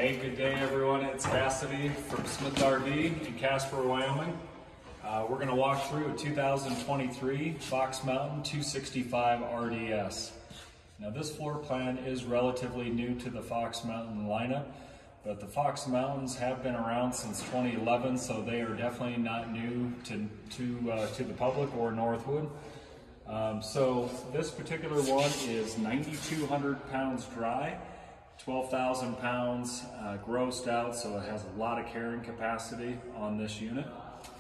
Hey, good day everyone. It's Cassidy from Smith RV in Casper, Wyoming. We're going to walk through a 2023 Fox Mountain 265 RDS. Now this floor plan is relatively new to the Fox Mountain lineup, but the Fox Mountains have been around since 2011, so they are definitely not new to the public or Northwood. So this particular one is 9,200 pounds dry, 12,000 pounds grossed out, so it has a lot of carrying capacity on this unit.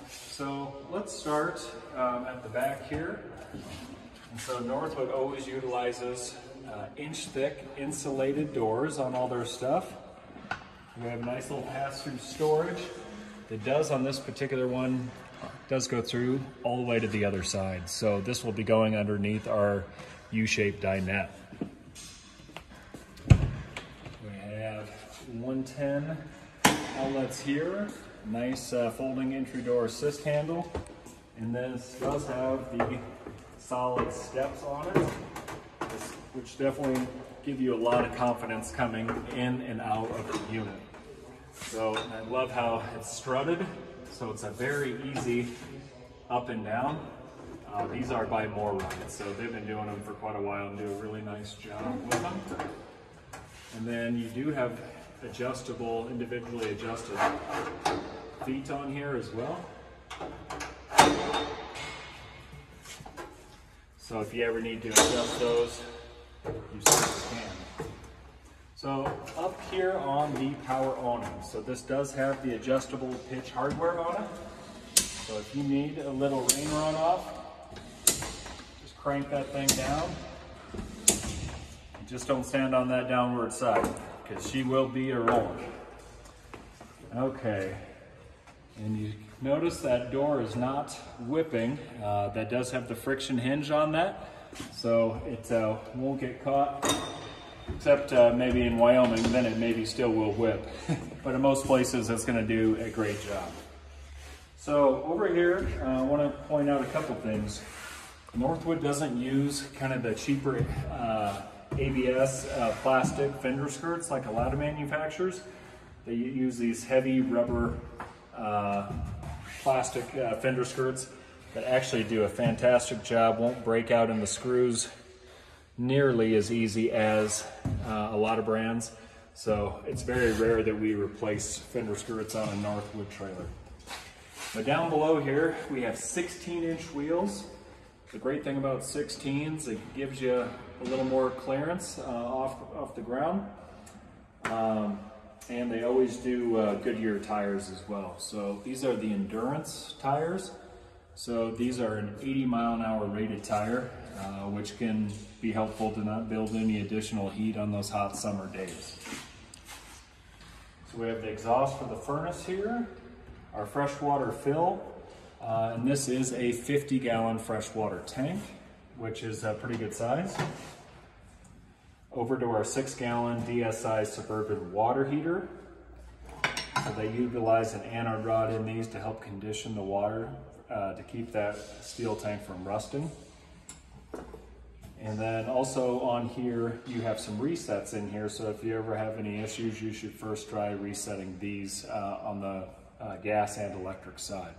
So let's start at the back here. And so Northwood always utilizes inch-thick insulated doors on all their stuff. We have a nice little pass-through storage. It does, on this particular one, does go through all the way to the other side. So this will be going underneath our U-shaped dinette. We have 110 outlets here. Nice folding entry door assist handle. And then this does have the solid steps on it, which definitely give you a lot of confidence coming in and out of the unit. So I love how it's strutted. So it's a very easy up and down. These are by More, so they've been doing them for quite a while and do a really nice job with them. And then you do have adjustable, individually adjusted feet on here as well. So if you ever need to adjust those, you certainly can. So up here on the power awning, so this does have the adjustable pitch hardware on it. So if you need a little rain runoff, just crank that thing down. Just don't stand on that downward side, because she will be a rolling. Okay, and you notice that door is not whipping. That does have the friction hinge on that, so it won't get caught. Except maybe in Wyoming, then it maybe still will whip. But in most places, it's gonna do a great job. So over here, I wanna point out a couple things. Northwood doesn't use kind of the cheaper ABS plastic fender skirts like a lot of manufacturers. They use these heavy rubber plastic fender skirts that actually do a fantastic job, won't break out in the screws nearly as easy as a lot of brands. So it's very rare that we replace fender skirts on a Northwood trailer. But down below here, we have 16-inch wheels. The great thing about 16s, it gives you a little more clearance off the ground. And they always do Goodyear tires as well. So these are the endurance tires. So these are an 80-mile-an-hour rated tire, which can be helpful to not build any additional heat on those hot summer days. So we have the exhaust for the furnace here, our freshwater fill, and this is a 50-gallon freshwater tank, which is a pretty good size. Over to our 6-gallon DSI Suburban water heater. So they utilize an anode rod in these to help condition the water to keep that steel tank from rusting. And then also on here, you have some resets in here. So if you ever have any issues, you should first try resetting these on the gas and electric side.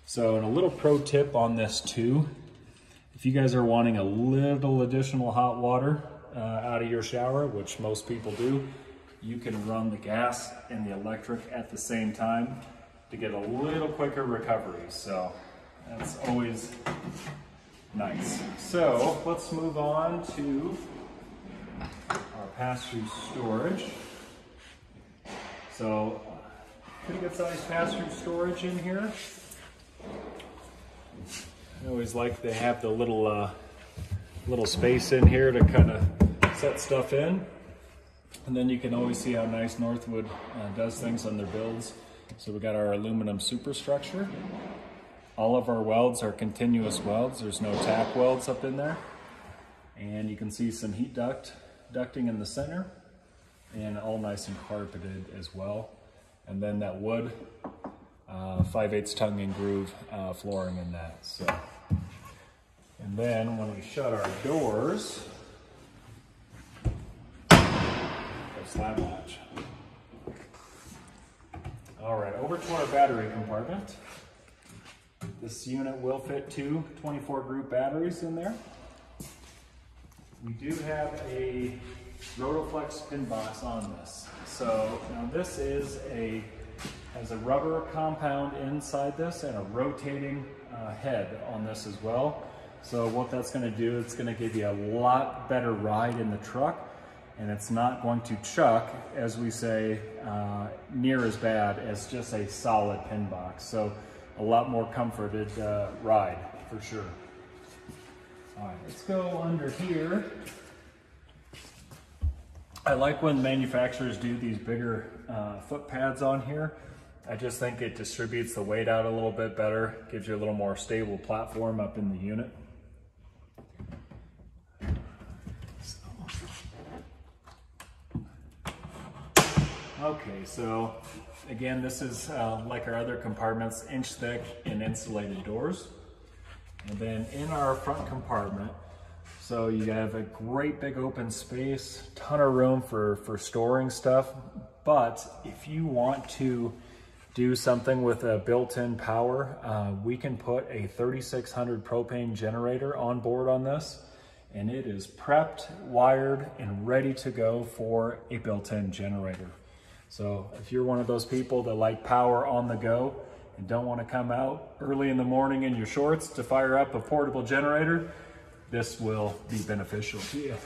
So, and a little pro tip on this too, if you guys are wanting a little additional hot water out of your shower, which most people do, you can run the gas and the electric at the same time to get a little quicker recovery. So that's always nice. So let's move on to our pass-through storage. So pretty good sized pass-through storage in here. I always like they have the little space in here to kind of set stuff in. And then you can always see how nice Northwood does things on their builds. So we got our aluminum superstructure. All of our welds are continuous welds. There's no tack welds up in there. And you can see some heat ducting in the center, and all nice and carpeted as well. And then that wood 5/8 tongue and groove flooring in that. So, and then when we shut our doors, slab latch. over to our battery compartment. This unit will fit two 24 group batteries in there. We do have a Rotoflex pin box on this. So now this has a rubber compound inside this and a rotating head on this as well. So what that's going to do, it's going to give you a lot better ride in the truck, and it's not going to chuck, as we say, near as bad as just a solid pin box. So a lot more comforted ride for sure. All right, let's go under here. I like when manufacturers do these bigger foot pads on here. I just think it distributes the weight out a little bit better, gives you a little more stable platform up in the unit. Okay, so again, this is like our other compartments, inch thick and insulated doors. And then in our front compartment, so you have a great big open space, ton of room for storing stuff. But if you want to do something with a built-in power, we can put a 3600 propane generator on board on this, and it is prepped, wired, and ready to go for a built-in generator. So if you're one of those people that like power on the go and don't want to come out early in the morning in your shorts to fire up a portable generator, this will be beneficial to you.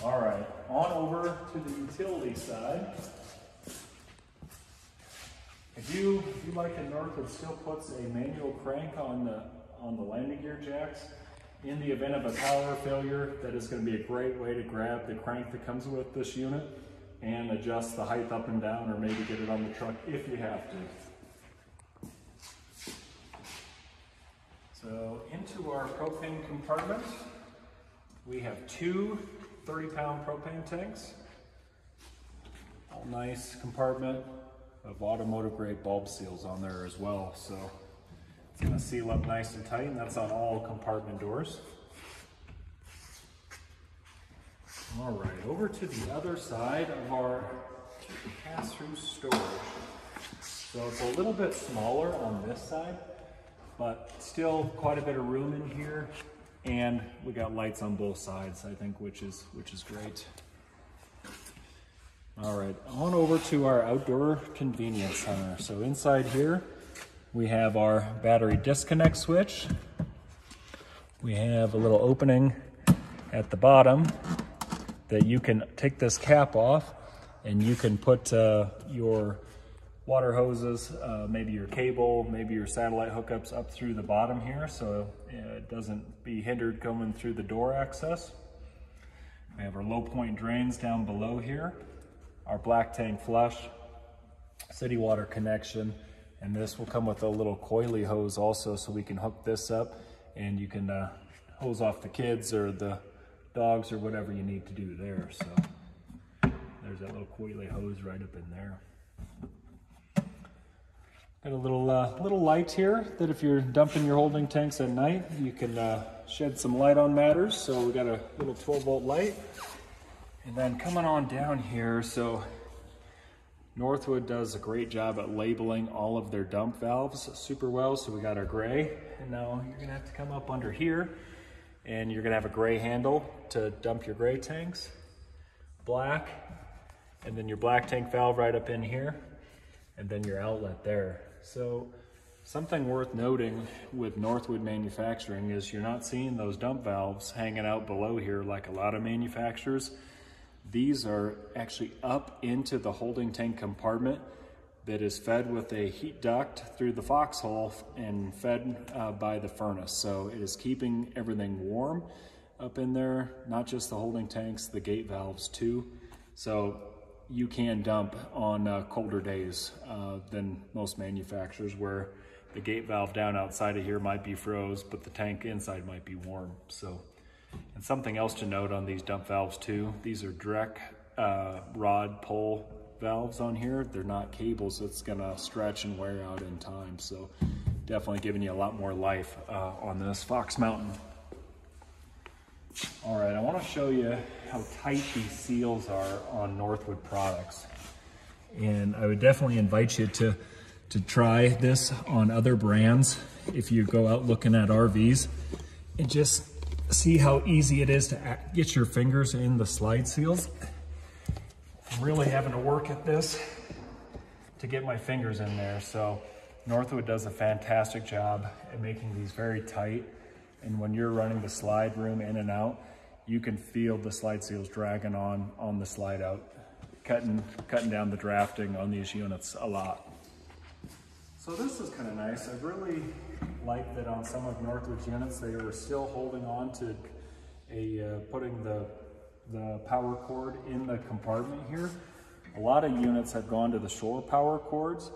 All right, on over to the utility side. If you like the Northwood still puts a manual crank on the landing gear jacks. In the event of a power failure, that is going to be a great way to grab the crank that comes with this unit and adjust the height up and down, or maybe get it on the truck if you have to. So into our propane compartment, we have two 30-pound propane tanks. All nice compartment of automotive grade bulb seals on there as well. So it's going to seal up nice and tight, and that's on all compartment doors. All right, over to the other side of our pass-through storage. So it's a little bit smaller on this side, but still quite a bit of room in here, and we got lights on both sides, I think, which is great. All right, on over to our outdoor convenience center. So inside here, we have our battery disconnect switch. We have a little opening at the bottom that you can take this cap off, and you can put your water hoses, maybe your cable, maybe your satellite hookups up through the bottom here, so it doesn't be hindered coming through the door access. We have our low point drains down below here, our black tank flush, city water connection, and this will come with a little coily hose also, so we can hook this up and you can hose off the kids or the dogs or whatever you need to do there. So there's that little coily hose right up in there. Got a little light here that if you're dumping your holding tanks at night, you can shed some light on matters. So we got a little 12-volt light. And then coming on down here, so Northwood does a great job at labeling all of their dump valves super well. So we got our gray, and now you're gonna have to come up under here, and you're gonna have a gray handle to dump your gray tanks, black, and then your black tank valve right up in here, and then your outlet there. So something worth noting with Northwood manufacturing is you're not seeing those dump valves hanging out below here like a lot of manufacturers. These are actually up into the holding tank compartment that is fed with a heat duct through the foxhole and fed by the furnace. So it is keeping everything warm up in there, not just the holding tanks, the gate valves too. So you can dump on colder days than most manufacturers, where the gate valve down outside of here might be froze, but the tank inside might be warm. So, and something else to note on these dump valves too, these are direct rod pull valves on here. They're not cables, so it's gonna stretch and wear out in time. So definitely giving you a lot more life on this Fox Mountain. All right, I want to show you how tight these seals are on Northwood products. And I would definitely invite you to try this on other brands if you go out looking at RVs, and just see how easy it is to get your fingers in the slide seals. I'm really having to work at this to get my fingers in there. So Northwood does a fantastic job at making these very tight. And when you're running the slide room in and out, you can feel the slide seals dragging on the slide out, cutting down the drafting on these units a lot. So this is kind of nice. I really like that on some of Northwood's units, they are still holding on to putting the power cord in the compartment here. A lot of units have gone to the shore power cords,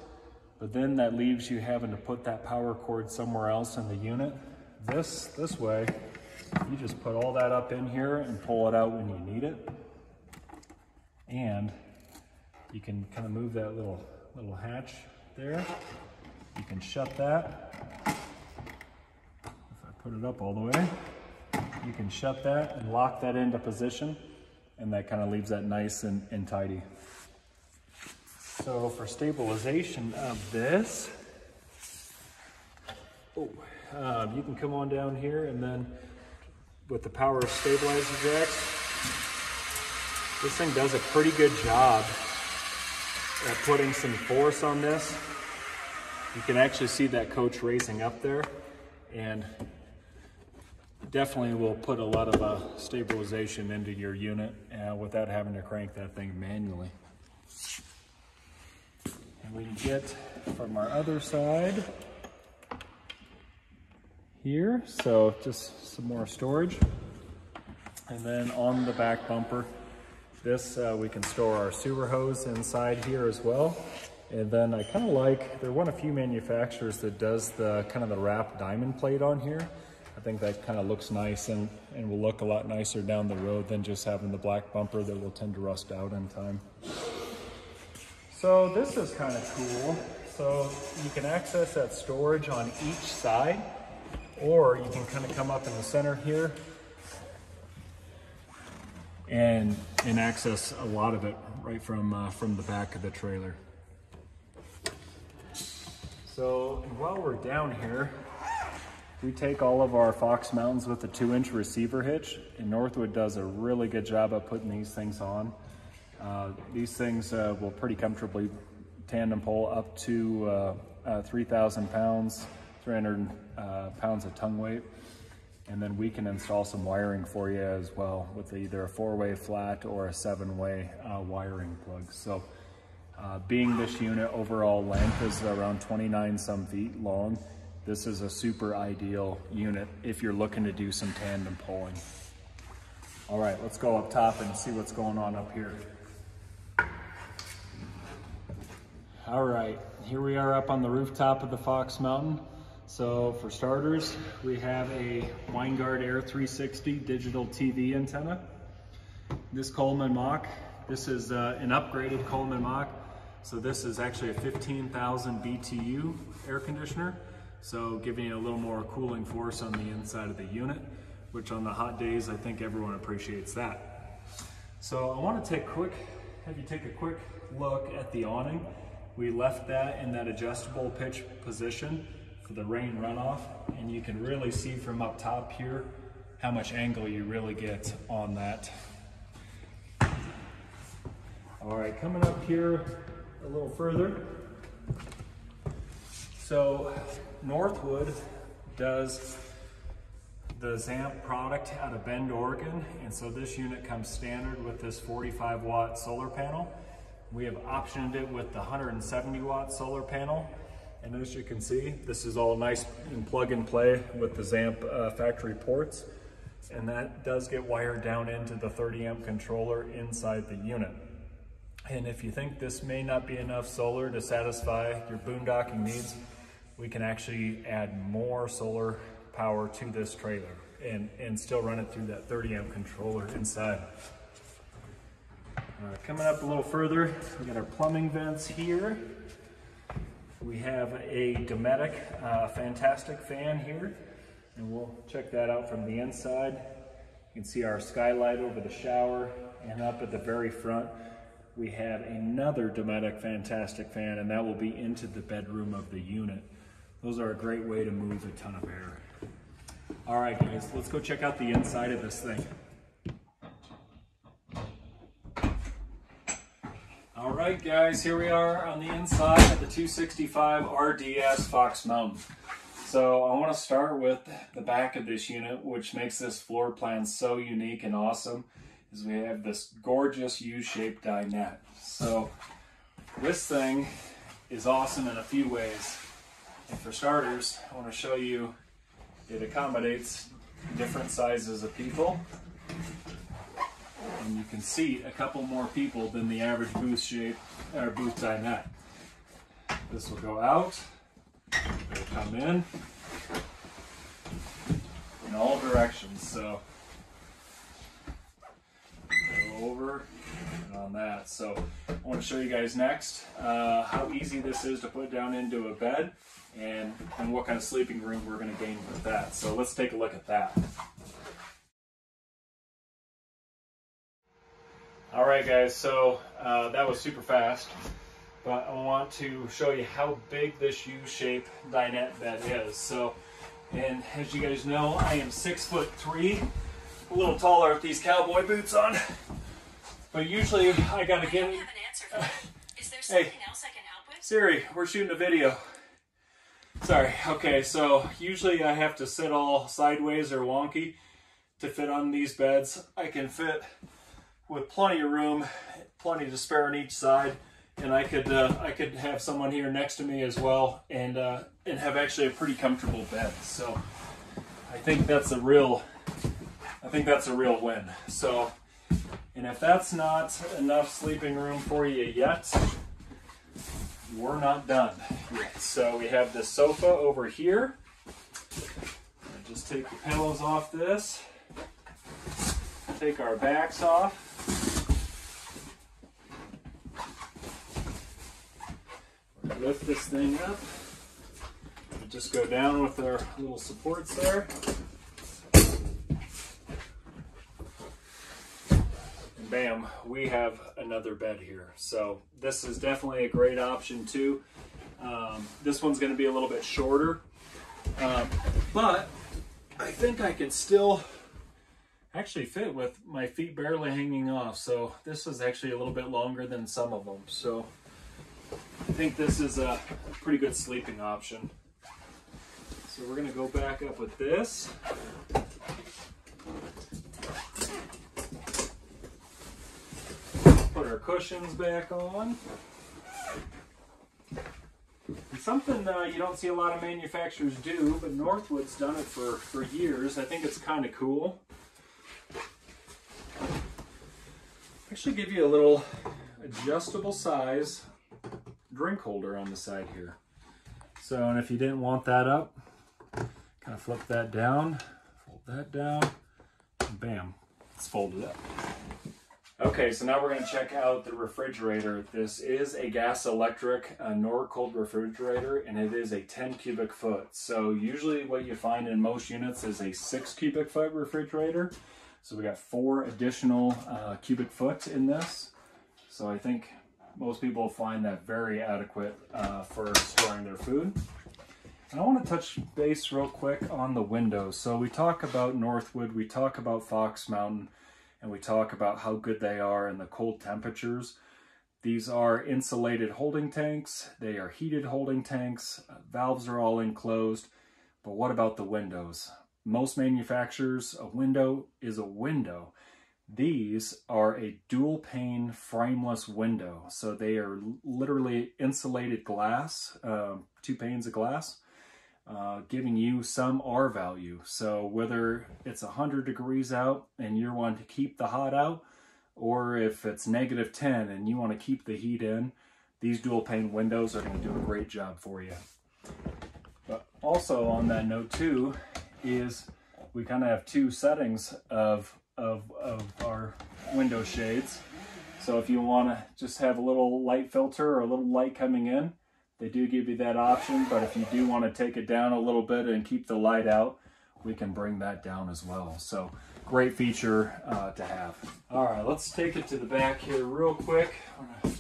but then that leaves you having to put that power cord somewhere else in the unit. This way, you just put all that up in here and pull it out when you need it. And you can kind of move that little hatch there. You can shut that. If I put it up all the way, you can shut that and lock that into position, and that kind of leaves that nice and tidy. So for stabilization of this, you can come on down here, and then with the power stabilizer jacks, this thing does a pretty good job at putting some force on this. You can actually see that coach raising up there, and definitely will put a lot of stabilization into your unit without having to crank that thing manually. And we get from our other side here, so just some more storage. And then on the back bumper, this we can store our sewer hose inside here as well. And then I kind of like, they're one of few manufacturers that does the kind of the wrap diamond plate on here. I think that kind of looks nice and will look a lot nicer down the road than just having the black bumper that will tend to rust out in time. So this is kind of cool. So you can access that storage on each side, or you can kind of come up in the center here and access a lot of it right from the back of the trailer. So while we're down here, we take all of our Fox Mountains with a 2-inch receiver hitch, and Northwood does a really good job of putting these things on. These things will pretty comfortably tandem pull up to 3,000 pounds, 300 pounds of tongue weight. And then we can install some wiring for you as well with either a 4-way flat or a 7-way wiring plug. So being this unit overall length is around 29 some feet long, this is a super ideal unit if you're looking to do some tandem pulling. All right, let's go up top and see what's going on up here. All right, here we are up on the rooftop of the Fox Mountain. So for starters, we have a Winegard Air 360 digital TV antenna. This Coleman Mach, this is an upgraded Coleman Mach. So this is actually a 15,000 BTU air conditioner. So giving you a little more cooling force on the inside of the unit, which on the hot days, I think everyone appreciates that. So I want to have you take a quick look at the awning. We left that in that adjustable pitch position for the rain runoff, and you can really see from up top here how much angle you really get on that. All right, coming up here a little further. So Northwood does the ZAMP product out of Bend, Oregon, and so this unit comes standard with this 45-watt solar panel. We have optioned it with the 170-watt solar panel, and as you can see, this is all nice and plug and play with the ZAMP factory ports, and that does get wired down into the 30-amp controller inside the unit. And if you think this may not be enough solar to satisfy your boondocking needs, we can actually add more solar power to this trailer and still run it through that 30-amp controller inside. Coming up a little further, we got our plumbing vents here. We have a Dometic fantastic fan here, and we'll check that out from the inside. You can see our skylight over the shower, and up at the very front we have another Dometic Fantastic fan, and that will be into the bedroom of the unit. Those are a great way to move a ton of air. All right guys, let's go check out the inside of this thing. All right guys, here we are on the inside of the 265 RDS Fox Mountain. So I want to start with the back of this unit, which makes this floor plan so unique and awesome, is we have this gorgeous U-shaped dinette. So this thing is awesome in a few ways. And for starters, I want to show you it accommodates different sizes of people. And you can seat a couple more people than the average booth shape or booth dinette. This will go out, it'll come in all directions. So go over and on that. So I want to show you guys next how easy this is to put down into a bed, and what kind of sleeping room we're going to gain with that. So let's take a look at that. All right guys, so that was super fast, but I want to show you how big this U-shaped dinette bed is. So, and as you guys know, I am 6'3", a little taller with these cowboy boots on, but usually I gotta get it. Is there something else I can help with? Siri, we're shooting a video. Sorry. Okay, so usually I have to sit all sideways or wonky to fit on these beds. I can fit with plenty of room, plenty to spare on each side, and I could have someone here next to me as well, and have actually a pretty comfortable bed. So I think that's a real win. So, and if that's not enough sleeping room for you yet, we're not done yet. So we have this sofa over here. I'll just take the pillows off this. Take our backs off. Lift this thing up. Just go down with our little supports there. And bam, we have another bed here. So this is definitely a great option too. This one's going to be a little bit shorter, but I think I can still actually fit with my feet barely hanging off. So this is actually a little bit longer than some of them. So I think this is a pretty good sleeping option. So we're going to go back up with this. Put our cushions back on. And something you don't see a lot of manufacturers do, but Northwood's done it for years. I think it's kind of cool. Actually give you a little adjustable size drink holder on the side here. So, and if you didn't want that up, kind of flip that down, fold that down, and bam, it's folded up. Okay, so now we're going to check out the refrigerator. This is a gas electric Nor-Cold refrigerator, and it is a 10 cubic foot. So usually what you find in most units is a 6 cubic foot refrigerator. So we got 4 additional cubic foot in this. So I think most people find that very adequate for storing their food. And I want to touch base real quick on the windows. So we talk about Northwood, we talk about Fox Mountain, and we talk about how good they are in the cold temperatures. These are insulated holding tanks. They are heated holding tanks. Valves are all enclosed. But what about the windows? Most manufacturers, a window is a window. These are a dual pane frameless window. So they are literally insulated glass, 2 panes of glass, giving you some R value. So whether it's 100 degrees out and you want to keep the hot out, or if it's -10 and you want to keep the heat in, these dual pane windows are going to do a great job for you. But also on that note too, is we kind of have 2 settings of our window shades. So if you want to just have a little light filter or a little light coming in, they do give you that option. But if you do want to take it down a little bit and keep the light out, we can bring that down as well. So great feature to have. All right, let's take it to the back here real quick. I'm gonna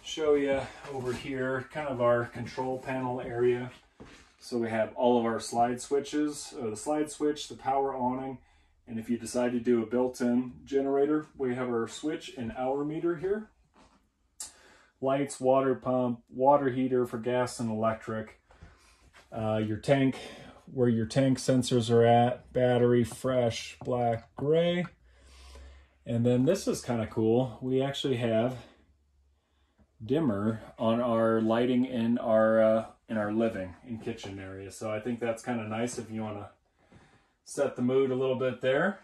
show you over here kind of our control panel area. So we have all of our slide switches, the slide switch, the power awning, and if you decide to do a built-in generator, we have our switch and hour meter here. Lights, water pump, water heater for gas and electric. Your tank, where your tank sensors are at, battery, fresh, black, gray. And then this is kind of cool. We actually have dimmer on our lighting in our living and kitchen area. So I think that's kind of nice if you want to set the mood a little bit there.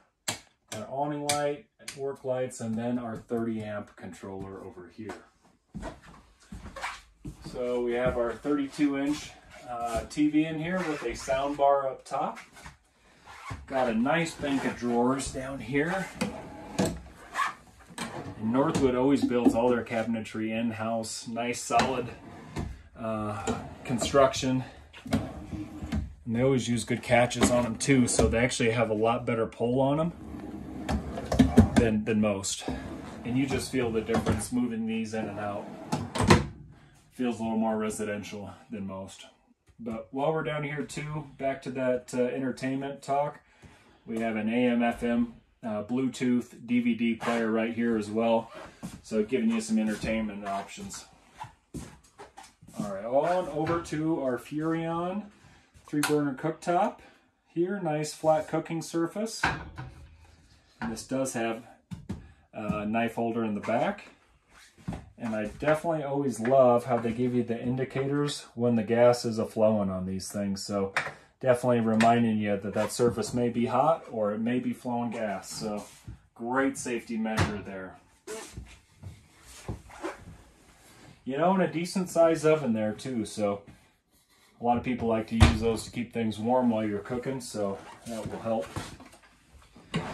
Our awning light, work lights, and then our 30 amp controller over here. So we have our 32-inch TV in here with a sound bar up top. Got a nice bank of drawers down here. And Northwood always builds all their cabinetry in-house, nice solid construction. And they always use good catches on them too, so they actually have a lot better pull on them than most. And you just feel the difference moving these in and out. Feels a little more residential than most. But while we're down here too, back to that entertainment talk, we have an AM, FM, Bluetooth, DVD player right here as well. So giving you some entertainment options. All right, on over to our Furrion 3-burner cooktop. Here, nice flat cooking surface. And this does have a knife holder in the back. And I definitely always love how they give you the indicators when the gas is a-flowing on these things. So definitely reminding you that that surface may be hot or it may be flowing gas. So great safety measure there. You know, and a decent sized oven there too. So a lot of people like to use those to keep things warm while you're cooking. So that will help.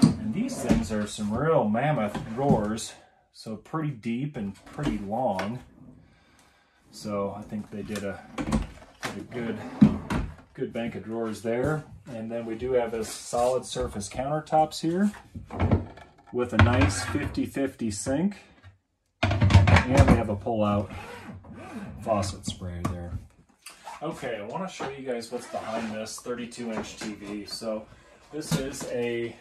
And these things are some real mammoth drawers. So pretty deep and pretty long. So I think they did a good bank of drawers there. And then we do have a solid surface countertops here with a nice 50-50 sink. And we have a pull-out faucet spray there. Okay, I want to show you guys what's behind this 32-inch TV. So this is a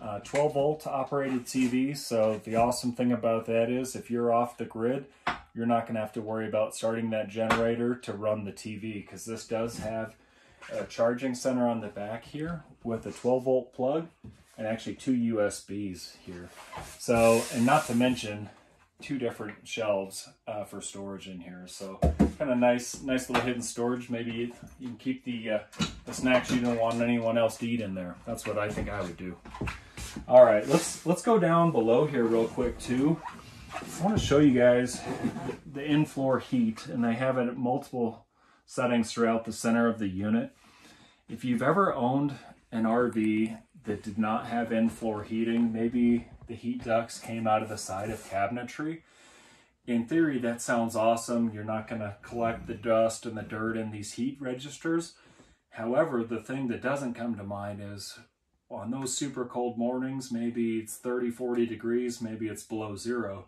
12-volt operated TV. So the awesome thing about that is if you're off the grid, you're not going to have to worry about starting that generator to run the TV, because this does have a charging center on the back here with a 12-volt plug and actually 2 USBs here. So, and not to mention 2 different shelves for storage in here. So kind of nice little hidden storage. Maybe you can keep the snacks you don't want anyone else to eat in there. That's what I think I would do. All right, let's go down below here real quick too. I want to show you guys the in-floor heat, and they have it at multiple settings throughout the center of the unit. If you've ever owned an RV that did not have in-floor heating, maybe the heat ducts came out of the side of cabinetry. In theory, that sounds awesome. You're not going to collect the dust and the dirt in these heat registers. However, the thing that doesn't come to mind is on those super cold mornings, maybe it's 30, 40 degrees, maybe it's below zero.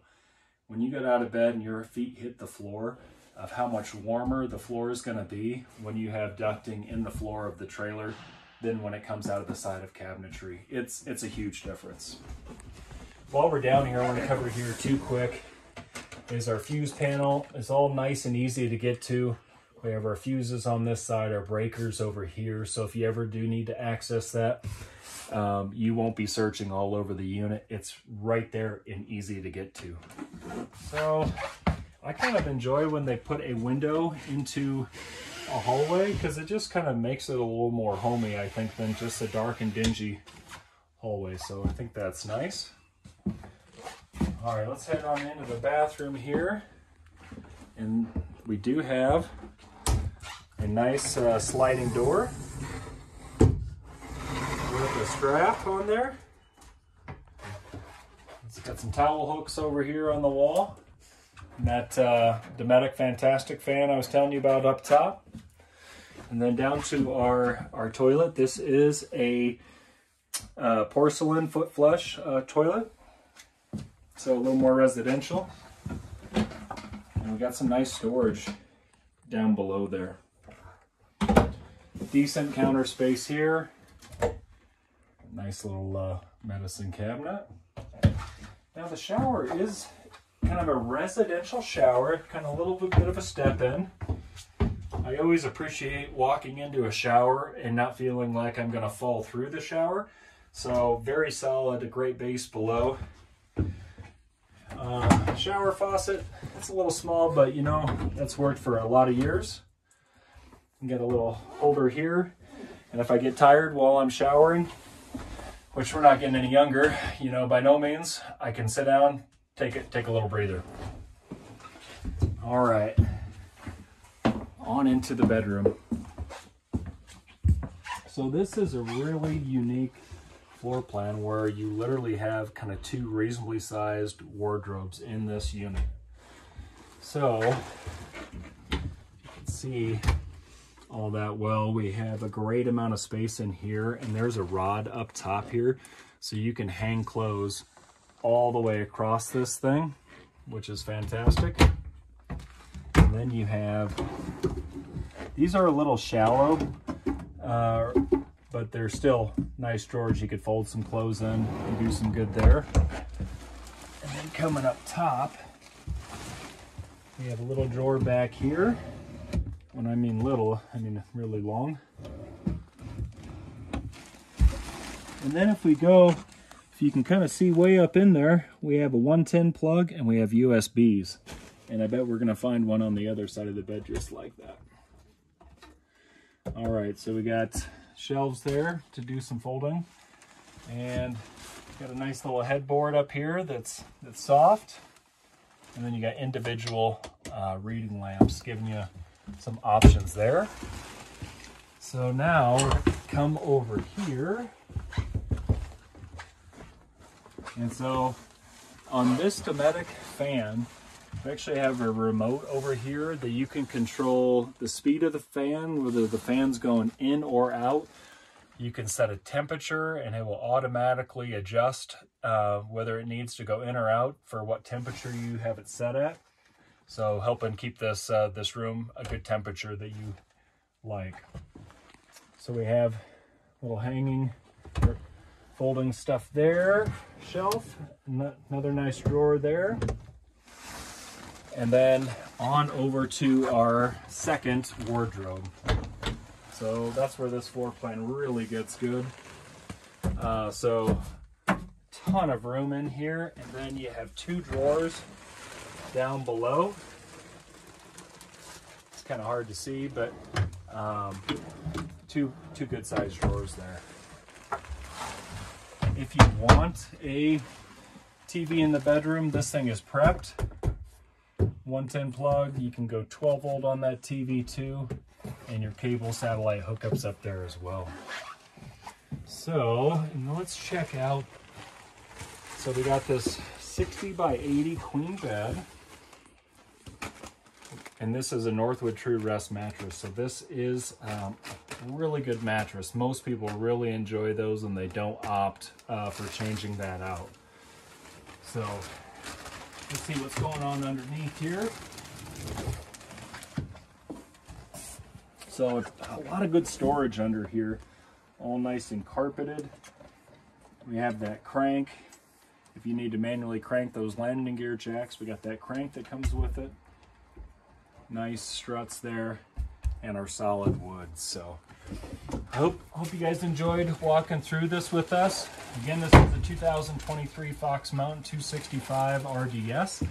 When you get out of bed and your feet hit the floor, of how much warmer the floor is going to be when you have ducting in the floor of the trailer than when it comes out of the side of cabinetry. It's a huge difference. While we're down here, I want to cover here too quick is our fuse panel. It's all nice and easy to get to. We have our fuses on this side, our breakers over here. So if you ever do need to access that, you won't be searching all over the unit. It's right there and easy to get to. So I kind of enjoy when they put a window into a hallway, because it just kind of makes it a little more homey, I think, than just a dark and dingy hallway. So I think that's nice. All right, let's head on into the bathroom here. And we do have a nice sliding door with a strap on there. It's got some towel hooks over here on the wall. And that Dometic Fantastic fan I was telling you about up top. And then down to our toilet. This is a porcelain foot flush toilet. So a little more residential. And we got some nice storage down below there. Decent counter space here. Nice little medicine cabinet. Now the shower is kind of a residential shower, kind of a little bit of a step in. I always appreciate walking into a shower and not feeling like I'm going to fall through the shower. So very solid, a great base below. Shower faucet, it's a little small, but you know, that's worked for a lot of years. You get a little holder here, and if I get tired while I'm showering, which we're not getting any younger, you know, by no means, I can sit down, take a little breather. All right, on into the bedroom. So this is a really unique floor plan where you literally have kind of two reasonably sized wardrobes in this unit. So you can see all that well. We have a great amount of space in here, and there's a rod up top here, so you can hang clothes all the way across this thing, which is fantastic. And then you have, these are a little shallow, but they're still nice drawers. You could fold some clothes in and do some good there. And then coming up top, we have a little drawer back here. When I mean little, I mean really long. And then if we go, if you can kind of see way up in there, we have a 110 plug and we have USBs. And I bet we're gonna find one on the other side of the bed just like that. All right, so we got shelves there to do some folding, and got a nice little headboard up here that's soft, and then you got individual reading lamps giving you some options there. So now come over here, and so on this Dometic fan, we actually have a remote over here that you can control the speed of the fan, whether the fan's going in or out. You can set a temperature and it will automatically adjust whether it needs to go in or out for what temperature you have it set at. So helping keep this this room a good temperature that you like. So we have a little hanging or folding stuff there, shelf, another nice drawer there. And then on over to our second wardrobe. So that's where this floor plan really gets good. So ton of room in here, and then you have two drawers down below. It's kind of hard to see, but two good sized drawers there. If you want a TV in the bedroom, this thing is prepped. 110 plug, you can go 12 volt on that TV too, and your cable satellite hookups up there as well. So let's check out, so we got this 60 by 80 queen bed, and this is a Northwood True Rest mattress. So this is a really good mattress. Most people really enjoy those and they don't opt for changing that out. So let's see what's going on underneath here. So a lot of good storage under here, all nice and carpeted. We have that crank. If you need to manually crank those landing gear jacks, we got that crank that comes with it. Nice struts there, and our solid wood. So I hope you guys enjoyed walking through this with us. Again, this is the 2023 Fox Mountain 265 RDS.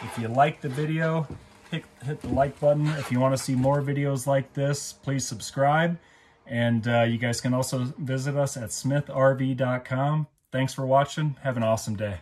If you like the video, hit the like button. If you want to see more videos like this, please subscribe. And you guys can also visit us at smithrv.com. Thanks for watching. Have an awesome day.